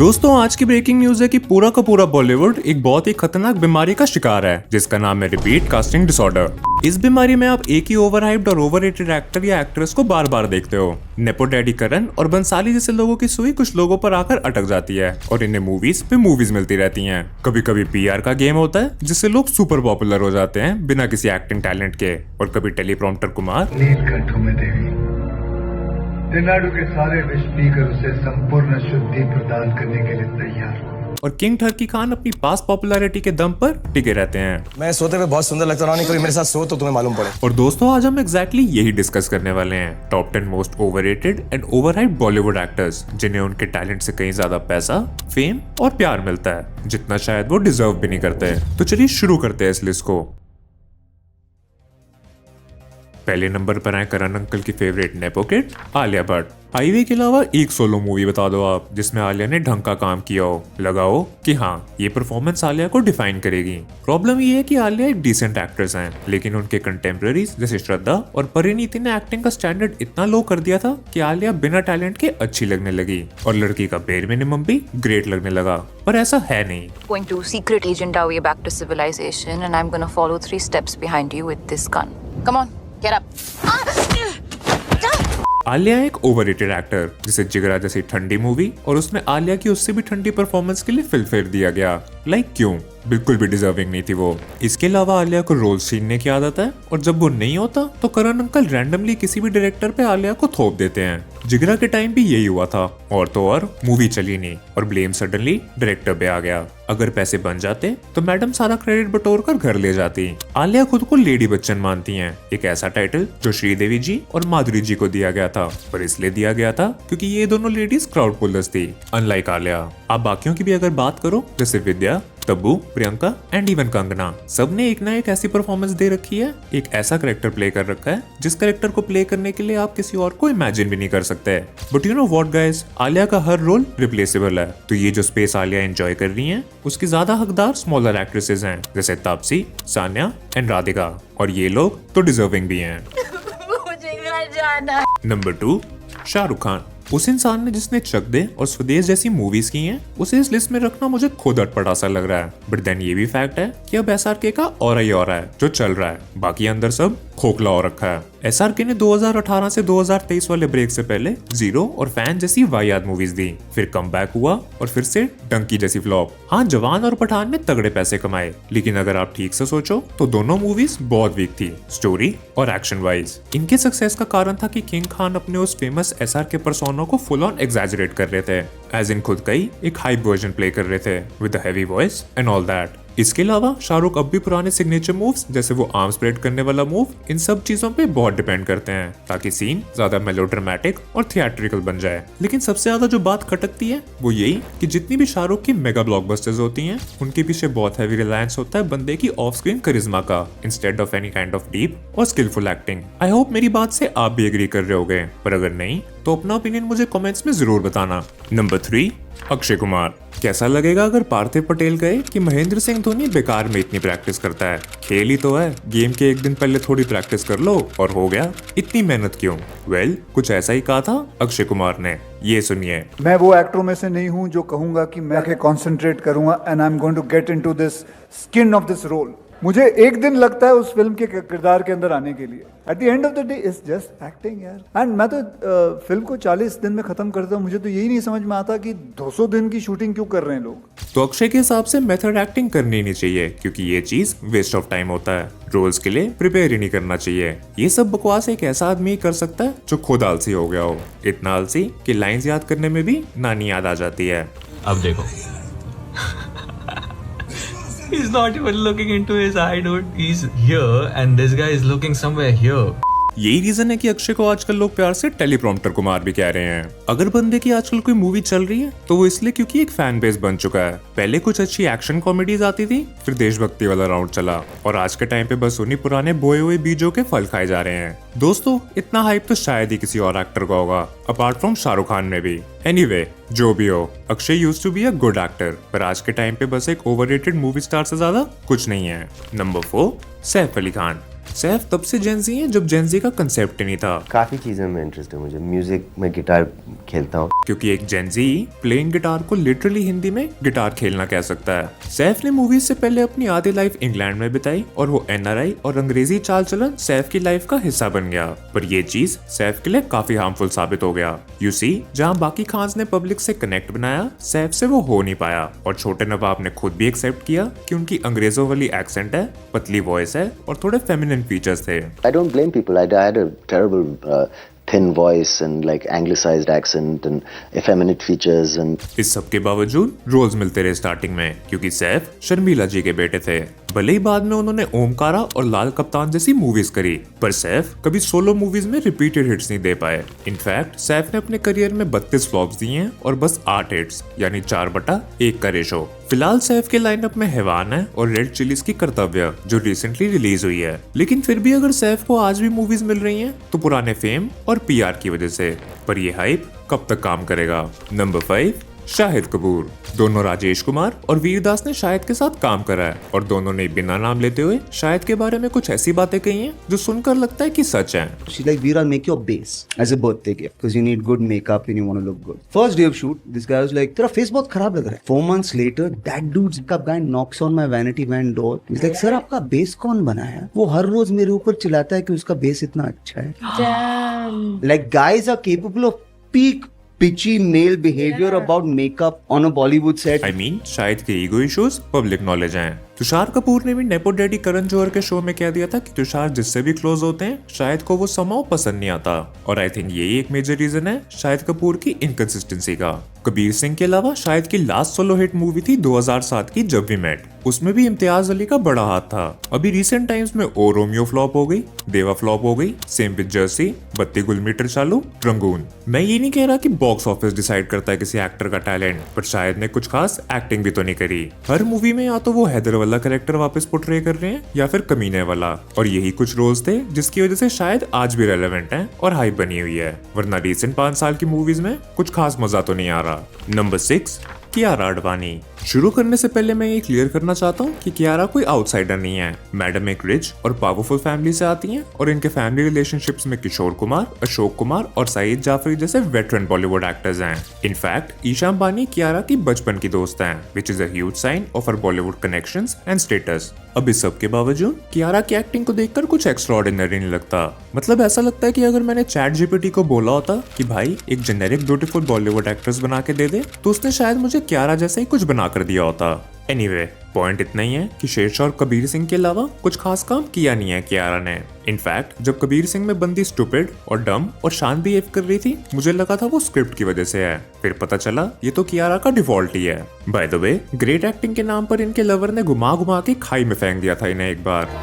दोस्तों आज की ब्रेकिंग न्यूज है कि पूरा का पूरा बॉलीवुड एक बहुत ही खतरनाक बीमारी का शिकार है जिसका नाम है रिपीट कास्टिंग डिसऑर्डर। इस बीमारी में आप एक ही ओवरहाइप्ड और ओवररेटेड एक्टर या एक्ट्रेस को बार बार देखते हो। नेपो डैडी करण और बंसाली जैसे लोगों की सुई कुछ लोगों पर आकर अटक जाती है और इन्हें मूवीज पे मूवीज मिलती रहती हैं। कभी कभी पीआर का गेम होता है जिससे लोग सुपर पॉपुलर हो जाते हैं बिना किसी एक्टिंग टैलेंट के, और कभी टेलीप्रॉम्प्टर कुमार नीलकंठ में देवी तेनाडु के सारे विष पीकर उसे संपूर्ण शुद्धि प्रदान करने के लिए तैयार हो। और किंग टर्की खान अपनी पास पॉपुलैरिटी के दम पर टिके रहते हैं। मैं सोते हुए बहुत सुंदर लगता हूँ, कभी मेरे साथ सो तो तुम्हें मालूम पड़े। और दोस्तों आज हम एग्जैक्टली यही डिस्कस करने वाले हैं, top 10 most overrated and overhyped Bollywood actors जिन्हें उनके टैलेंट से कहीं ज्यादा पैसा, फेम और प्यार मिलता है जितना शायद वो डिजर्व भी नहीं करते। तो चलिए शुरू करते हैं इस लिस्ट को। पहले नंबर पर आए करण अंकल की favourite nepo kid Alia Bhatt. Highway के अलावा एक सोलो मूवी बता दो आप जिसमें आलिया ने ढंग का काम किया हो, लगाओ कि हाँ ये परफॉर्मेंस आलिया को डिफाइन करेगी। प्रॉब्लम ये है कि आलिया एक डिसेंट एक्ट्रेस हैं, लेकिन उनके कंटेम्प्रेरीज जैसे श्रद्धा और परिणीति ने एक्टिंग का स्टैंडर्ड इतना लो कर दिया था कि आलिया बिना टैलेंट के अच्छी लगने लगी और लड़की का बेर मिनिमम भी ग्रेट लगने लगा, पर ऐसा है नहीं। Going to secret agent our way back to civilization, and I'm gonna follow 3 steps behind you with this gun. Come on, get up. Alia एक ओवररेटेड एक्टर जिसे जिगरा जैसी ठंडी मूवी और उसमें आलिया की उससे भी ठंडी परफॉर्मेंस के लिए फिल्मफेयर दिया गया। क्यों? बिल्कुल भी डिजर्विंग नहीं थी वो। इसके अलावा आलिया को रोल छीनने की आदत है और जब वो नहीं होता तो करण अंकल रैंडमली किसी भी डायरेक्टर पे आलिया को थोप देते हैं। जिगरा के टाइम भी यही हुआ था, और तो और मूवी चली नहीं और ब्लेम सडनली डायरेक्टर पे आ गया। अगर पैसे बन जाते तो मैडम सारा क्रेडिट बटोर कर घर ले जाती। आलिया खुद को लेडी बच्चन मानती हैं, एक ऐसा टाइटल जो श्रीदेवी जी और माधुरी जी को दिया गया था, पर इसलिए दिया गया था क्योंकि ये दोनों लेडीज क्राउड पुलर्स थी। अनलाइक आलिया, आप बाकियों की भी अगर बात करो जैसे विद्या, तब्बू, प्रियंका एंड इवन कंगना, सब ने एक ना एक ऐसी परफॉर्मेंस दे रखी है, एक ऐसा कैरेक्टर प्ले कर रखा है जिस कैरेक्टर को प्ले करने के लिए आप किसी और को इमेजिन भी नहीं कर सकते। But you know what guys, Alia का हर रोल रिप्लेसेबल है, तो ये जो स्पेस आलिया एंजॉय कर रही है उसकी ज्यादा हकदार स्मॉलर एक्ट्रेसेस हैं जैसे तापसी, सान्या एंड राधिका, और ये लोग तो डिजर्विंग भी हैं। मुझे घर जाना। नंबर 2, शाहरुख खान। उस इंसान ने जिसने चक दे और स्वदेश जैसी मूवीज की हैं, उसे इस लिस्ट में रखना मुझे खुद अटपटा सा लग रहा है। बट देन ये भी फैक्ट है कि अब एसआरके का और ही और है जो चल रहा है, बाकी अंदर सब खोखला हो रखा है। एसआरके ने 2018 से 2023 वाले ब्रेक से पहले जीरो और फैन जैसी वाहियात मूवीज दी, फिर कमबैक हुआ और फिर से डंकी जैसी फ्लॉप। हाँ, जवान और पठान ने तगड़े पैसे कमाए, लेकिन अगर आप ठीक से सोचो तो दोनों मूवीज बहुत वीक थी स्टोरी और एक्शन वाइज। इनके सक्सेस का कारण था कि किंग खान अपने उस फेमस एसआरके पर्सोना को फुल ऑन एग्जैजरेट कर रहे थे, एज इन खुद का ही एक हाइप वर्जन प्ले कर रहे थे with the heavy voice and all that. इसके अलावा शाहरुख अब भी पुराने सिग्नेचर मूव्स जैसे वो आर्म स्प्रेड करने वाला मूव, इन सब चीजों पे बहुत डिपेंड करते हैं ताकि सीन ज्यादा मेलोड्रामेटिक और थिएट्रिकल बन जाए। लेकिन सबसे ज्यादा जो बात खटकती है वो यही कि जितनी भी शाहरुख की मेगा ब्लॉकबस्टर्स होती हैं उनके पीछे बहुत हैवी रिलायंस होता है बंदे की ऑफ स्क्रीन करिश्मा का, instead of any kind of deep और स्किलफुल एक्टिंग। आई होप मेरी बात से आप भी एग्री कर रहे होगे, पर अगर नहीं तो अपना ओपिनियन मुझे कमेंट्स में जरूर बताना। नंबर 3, अक्षय कुमार। कैसा लगेगा अगर पार्थिव पटेल कहे कि महेंद्र सिंह धोनी बेकार में इतनी प्रैक्टिस करता है, खेल ही तो है, गेम के एक दिन पहले थोड़ी प्रैक्टिस कर लो और हो गया, इतनी मेहनत क्यों? वेल, कुछ ऐसा ही कहा था अक्षय कुमार ने, ये सुनिए। मैं वो एक्टरों में से नहीं हूं जो कहूंगा कि मैं कंसंट्रेट करूंगा and I am going to get into this skin of this role. मुझे एक दिन लगता है उस फिल्म के किरदार के अंदर आने के लिए। At the end of the day is just acting यार। एंड मैं तो फिल्म को 40 दिन में खत्म करता हूँ। मुझे तो यही नहीं समझ में आता कि 200 दिन की शूटिंग क्यों कर रहे हैं लोग। तो अक्षय के हिसाब से मेथड एक्टिंग करनी नहीं चाहिए क्योंकि ये चीज वेस्ट ऑफ टाइम होता है, रोल्स के लिए प्रिपेयर ही नहीं करना चाहिए। ये सब बकवास एक ऐसा आदमी कर सकता है जो खुद आलसी हो गया हो, इतना आलसी कि लाइंस याद करने में भी नानी याद आ जाती है। अब देखो he's not even looking into his eye, dude. He's here and this guy is looking somewhere here. यही रीजन है कि अक्षय को आजकल लोग प्यार से टेलीप्रॉम्प्टर कुमार भी कह रहे हैं। अगर बंदे की आजकल कोई मूवी चल रही है तो वो इसलिए क्योंकि एक फैन बेस बन चुका है। पहले कुछ अच्छी एक्शन कॉमेडीज आती थी, फिर देशभक्ति वाला राउंड चला, और आज के टाइम पे बस उन्हीं पुराने बोए हुए बीजों के फल खाए जा रहे हैं। दोस्तों, इतना हाइप तो शायद ही किसी और एक्टर का होगा अपार्ट फ्रॉम शाहरुख खान में भी। एनीवे, जो भी हो, Akshay used to be a good actor, पर आज के टाइम पे बस एक ओवररेटेड मूवी स्टार से ज्यादा कुछ नहीं है। नंबर 4, सैफ अली खान। सैफ तब से जेंजी है जब जेंजी का कंसेप्ट ही नहीं था, काफ़ी चीज़ें में इंटरेस्ट है मुझे। म्यूज़िक में गिटार खेलता हूँ। क्योंकि एक जेंजी प्लेइंग गिटार को लिटरली हिंदी में गिटार खेलना कह सकता है। सैफ ने मूवीज से पहले अपनी आधी लाइफ इंग्लैंड में बिताई और वो एनआरआई और अंग्रेजी चाल चलन सैफ की लाइफ का हिस्सा बन गया, पर ये चीज सैफ के लिए काफी हार्मफुल साबित हो गया। यू सी, जहाँ बाकी खान्स ने पब्लिक से कनेक्ट बनाया, सैफ से वो हो नहीं पाया और छोटे नवाब ने खुद भी एक्सेप्ट किया कि उनकी अंग्रेजों वाली एक्सेंट है, पतली वॉइस है और थोड़े फेमिनिन फीचर्स थे। I don't blame people. I had a terrible thin voice and like anglicized accent and effeminate features and इस सब के बावजूद रोल्स मिलते रहे स्टार्टिंग में, क्योंकि सैफ शर्मिला जी के बेटे थे। भले ही बाद में उन्होंने ओमकारा और लाल कप्तान जैसी मूवीज करी, पर सैफ कभी सोलो मूवीज में रिपीटेड हिट्स नहीं दे पाए। इनफैक्ट सैफ ने अपने करियर में 32 फ्लॉप्स दिए हैं और बस 8 हिट्स, यानी 4/1 का रेशो। फिलहाल सैफ के लाइनअप में हैवान है और रेड चिलीज की कर्तव्य, जो रिसेंटली रिलीज हुई है। लेकिन फिर भी अगर सैफ को आज भी मूवीज मिल रही हैं, तो पुराने फेम और पीआर की वजह से। पर ये हाइप कब तक काम करेगा? नंबर 5, शाहिद कपूर। दोनों राजेश कुमार और वीरदास ने शाहिद के साथ काम करा है और दोनों ने बिना नाम लेते हुए शाहिद के बारे में कुछ ऐसी बातें कही हैं जो सुनकर लगता है कि सच है। She's like, Veera, make your base as a birthday gift because you need good makeup and you want to look good. First day of shoot, this guy was like, तेरा face बहुत खराब लग रहा है। 4 months later, that dude's का guy knocks on my vanity van door. He's like, sir आपका base कौन बनाया? वो हर रोज मेरे ऊपर चिल्लाता है कि उसका बेस इतना अच्छा है। Damn. Like guys are capable of peak pitchy male behavior about makeup on a Bollywood set. I mean, Shahid के ईगो इश्यूज पब्लिक नॉलेज हैं। तुषार कपूर ने भी नेपो डैडी करण जौहर के शो में कह दिया था कि तुषार जिससे भी क्लोज होते हैं शाहिद को वो समाओ पसंद नहीं आता, और आई थिंक यही एक मेजर रीजन है शाहिद कपूर की इनकंसिस्टेंसी का। कबीर सिंह के अलावा शाहिद की लास्ट सोलो हिट मूवी थी 2007 की जब वी मेट, उसमें भी इम्तियाज अली का बड़ा हाथ था। अभी रिसेंट टाइम्स में ओ रोमियो फ्लॉप हो गई, देवा फ्लॉप हो गई, सेम विद जर्सी, बत्ती गुल मीटर चालू, रंगून। मैं ये नहीं कह रहा कि बॉक्स ऑफिस डिसाइड करता है किसी एक्टर का टैलेंट, पर शाहिद ने कुछ खास एक्टिंग भी तो नहीं करी। हर मूवी में या तो वो हैदर वाला कैरेक्टर वापस पोर्ट्रे कर रहे हैं या फिर कमीने वाला, और यही कुछ रोल्स थे जिसकी वजह से शायद आज भी रेलेवेंट है और हाइप बनी हुई है, वरना रिसेंट 5 साल की मूवीज में कुछ खास मजा तो नहीं आ रहा। नंबर 6, कियारा आडवाणी। शुरू करने से पहले मैं ये क्लियर करना चाहता हूँ कि कियारा कोई आउटसाइडर नहीं है। मैडम एक रिच और पावरफुल फैमिली से आती हैं और इनके फैमिली रिलेशनशिप्स में किशोर कुमार, अशोक कुमार और सईद जाफरी जैसे वेटरन बॉलीवुड एक्टर्स हैं। इनफैक्ट ईशा अंबानी कियारा की बचपन की दोस्त हैं, which is a huge sign of her Bollywood connections and status. अब इस सब के बावजूद कियारा की एक्टिंग को देखकर कुछ एक्स्ट्राऑर्डिनरी नहीं लगता। मतलब ऐसा लगता है कि अगर मैंने चैट जीपीटी को बोला होता कि भाई एक जेनेरिक ब्यूटीफुल बॉलीवुड एक्ट्रेस बना के दे दे, तो उसने शायद मुझे कियारा जैसा ही कुछ बना कर दिया होता। एनीवे, पॉइंट इतना ही है कि शेरशाह और कबीर सिंह के अलावा कुछ खास काम किया नहीं है कियारा ने। इनफैक्ट जब कबीर सिंह में बंदी स्टूपिड और डम और शांत बिहेव कर रही थी, मुझे लगा था वो स्क्रिप्ट की वजह से है, फिर पता चला ये तो कियारा का डिफॉल्ट ही है। By the way, great acting के नाम पर इनके लवर ने घुमा घुमा के खाई में फेंक दिया था इन्हें एक बार।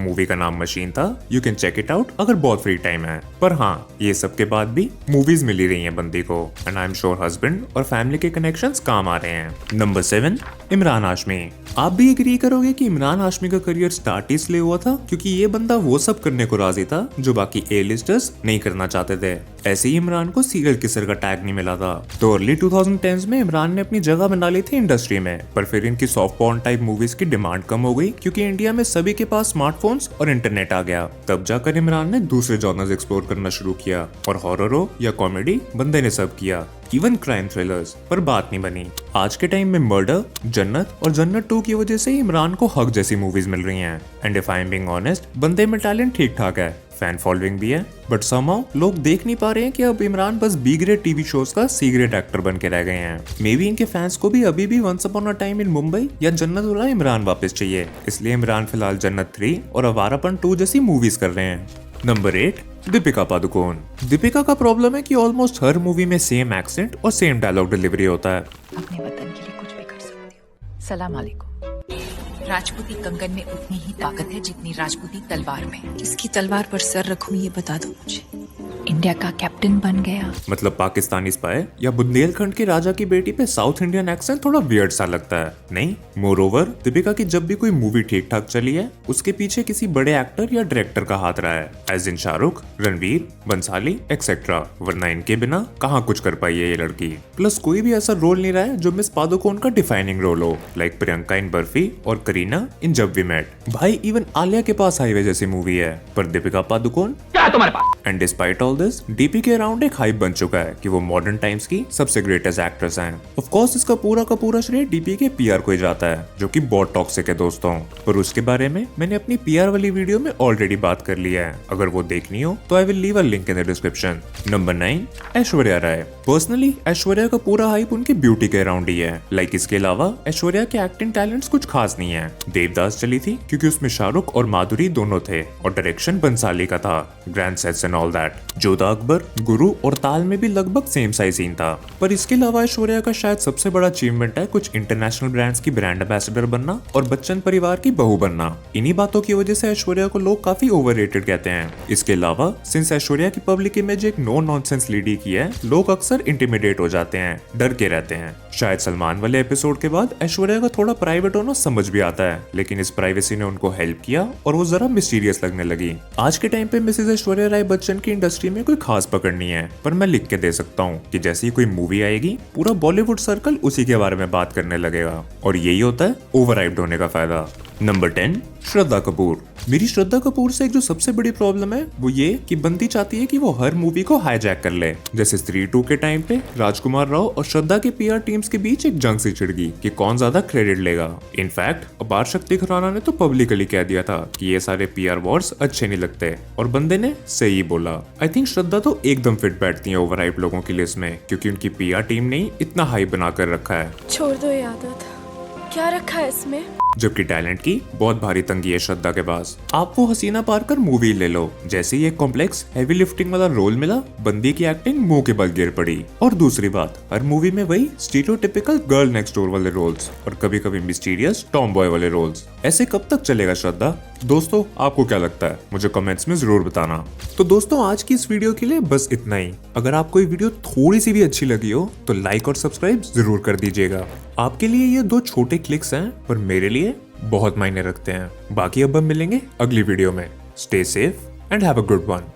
मूवी का नाम मशीन था, you can check it out अगर बहुत फ्री टाइम है। पर हाँ, ये सब के बाद भी मूवीज मिली रही हैं बंदी को, and I am sure husband और फैमिली के कनेक्शंस काम आ रहे हैं। नंबर 7, इमरान हाशमी। आप भी एग्री करोगे कि इमरान हाशमी का करियर स्टार्ट इसलिए हुआ था क्योंकि ये बंदा वो सब करने को राजी था जो बाकी ए लिस्टर्स नहीं करना चाहते थे। ऐसे ही इमरान को सीरियल किसर का टैग नहीं मिला था, तो अर्ली 2010s में इमरान ने अपनी जगह बना ली थी इंडस्ट्री में, पर फिर इनकी सॉफ्ट पॉर्न टाइप मूवीज की डिमांड कम हो गई क्योंकि इंडिया में सभी के पास स्मार्टफोन्स और इंटरनेट आ गया। तब जाकर इमरान ने दूसरे जॉनर्स एक्सप्लोर करना शुरू किया, और हॉरर हो या कॉमेडी, बंदे ने सब किया, इवन क्राइम थ्रिलर्स, पर बात नहीं बनी। आज के टाइम में मर्डर, जन्नत और जन्नत 2 की वजह से ही इमरान को हक जैसी मूवीज मिल रही हैं। And if I am being honest, बंदे में टैलेंट ठीक ठाक है, फैन फॉलोइंग भी है, बट समहाउ लोग देख नहीं पा रहे हैं कि अब इमरान बस बी ग्रेड टीवी शोज का सी ग्रेड एक्टर बन के रह गए हैं। मे बी इनके फैंस को भी अभी भी once upon a time in Mumbai या जन्नत वाला इमरान वापस चाहिए, इसलिए इमरान फिलहाल जन्नत 3 और अवारापन 2 जैसी मूवीज कर रहे हैं। नंबर 8, दीपिका पादुकोण। दीपिका का प्रॉब्लम है कि ऑलमोस्ट हर मूवी में सेम एक्सेंट और सेम डायलॉग डिलीवरी होता है। अपने वतन के लिए कुछ भी कर सकती हूँ। सलाम अलैकुम। राजपूती कंगन में उतनी ही ताकत है जितनी राजपूती तलवार में। किसकी तलवार पर सर रखूं ये बता दो मुझे। इंडिया का कैप्टन बन गया। मतलब पाकिस्तानी स्पाई या बुंदेलखंड के राजा की बेटी पे साउथ इंडियन एक्सेंट थोड़ा वियर्ड सा लगता है, नहीं? मोरओवर दीपिका की जब भी कोई मूवी ठीक ठाक चली है उसके पीछे किसी बड़े एक्टर या डायरेक्टर का हाथ रहा है, as in Shahrukh, Ranveer, Bhansali etcetera, वरना इनके बिना कहाँ कुछ कर पाई है ये लड़की। प्लस कोई भी ऐसा रोल नहीं रहा है जो मिस पादुकोण का डिफाइनिंग रोल हो, लाइक प्रियंका इन बर्फी और करीना इन जब वी मेट। भाई इवन आलिया के पास हाईवे जैसी मूवी है, पर दीपिका पादुकोण क्या तुम्हारे पास? And despite all this DP के अराउंड एक हाइप बन चुका है कि वो मॉडर्न टाइम्स की सबसे ग्रेटेस्ट एक्ट्रेस हैं। ऑफ कोर्स इसका पूरा का पूरा श्रेय डीपी के पीआर को ही जाता है, जो कि बहुत टॉक्सिक है दोस्तों। पर उसके बारे में मैंने अपनी पीआर वाली वीडियो में ऑलरेडी बात कर लिया है, अगर वो देखनी हो तो I will leave a link in the description. Number 9, Aishwarya Rai. Personally Aishwarya का पूरा हाइप उनकी ब्यूटी के अराउंड ही है। लाइक इसके अलावा ऐश्वर्या के एक्टिंग टैलेंट्स कुछ खास नहीं है। देवदास चली थी क्योंकि उसमें शाहरुख और माधुरी दोनों थे और डायरेक्शन बंसाली का था, grand sets and all that. Jodha Akbar, गुरु और ताल में भी लगभग सेम साइज सीन था। पर इसके अलावा ऐश्वर्या का शायद सबसे बड़ा अचीवमेंट है कुछ इंटरनेशनल ब्रांड्स की ब्रांड एम्बेसडर बनना और बच्चन परिवार की बहू बनना। इन्हीं बातों की वजह से ऐश्वर्या को लोग काफी ओवररेटेड कहते हैं। इसके अलावा सिंस ऐश्वर्या की पब्लिक इमेज एक नो नॉनसेंस लेडी की है, लोग अक्सर इंटिमिडेट हो जाते हैं, डर के रहते हैं। शायद सलमान वाले एपिसोड के बाद ऐश्वर्या का थोड़ा प्राइवेट होना समझ भी आता है, लेकिन इस प्राइवेसी ने उनको हेल्प किया और वो जरा मिस्टीरियस लगने लगी। आज के टाइम पे मिसेस ऐश्वर्या राय बच्चन की इंडस्ट्री में कोई खास पकड़ नहीं है, पर मैं लिख के दे सकता हूँ कि जैसे ही कोई मूवी आएगी पूरा बॉलीवुड सर्कल उसी के बारे में बात करने लगेगा, और यही होता है ओवरहाइप्ड होने का फायदा। नंबर 10, श्रद्धा कपूर। मेरी श्रद्धा कपूर से एक जो सबसे बड़ी प्रॉब्लम है वो ये कि बंदी चाहती है कि वो हर मूवी को हाईजैक कर ले। जैसे स्त्री 2 के टाइम पे राजकुमार राव और श्रद्धा के पीआर टीम्स के बीच एक जंग सी छिड़ गई कि कौन ज्यादा क्रेडिट लेगा। इनफैक्ट अपार शक्ति खुराना ने तो पब्लिकली कह दिया था कि ये सारे पीआर वॉर्स अच्छे नहीं लगते, और बंदे ने सही बोला। आई थिंक श्रद्धा तो एकदम फिट बैठती है ओवरहाइप लोगों की लिस्ट में, क्योंकि उनकी पीआर टीम ने इतना हाई बनाकर रखा है। छोड़ दो ये आदत, क्या रखा है इसमें? जबकि टैलेंट की बहुत भारी तंगी है श्रद्धा के पास। आप वो हसीना पारकर मूवी ले लो, जैसे ही एक कॉम्प्लेक्स हैवी लिफ्टिंग वाला रोल मिला, बंदी की एक्टिंग मुंह के बल गिर पड़ी। और दूसरी बात, हर मूवी में वही स्टीरियोटिपिकल गर्ल नेक्स्ट डोर वाले रोल्स और कभी कभी मिस्टीरियस टॉम बॉय वाले रोल्स। ऐसे कब तक चलेगा श्रद्धा? दोस्तों आपको क्या लगता है? मुझे कमेंट्स में जरूर बताना। तो दोस्तों आज की इस वीडियो के लिए बस इतना ही। अगर आपको ये वीडियो थोड़ी सी भी अच्छी लगी हो तो लाइक और सब्सक्राइब जरूर कर दीजिएगा। आपके लिए ये 2 छोटे क्लिक्स हैं, पर मेरे लिए बहुत मायने रखते हैं। बाकी अब हम मिलेंगे अगली वीडियो में। Stay safe and have a good one.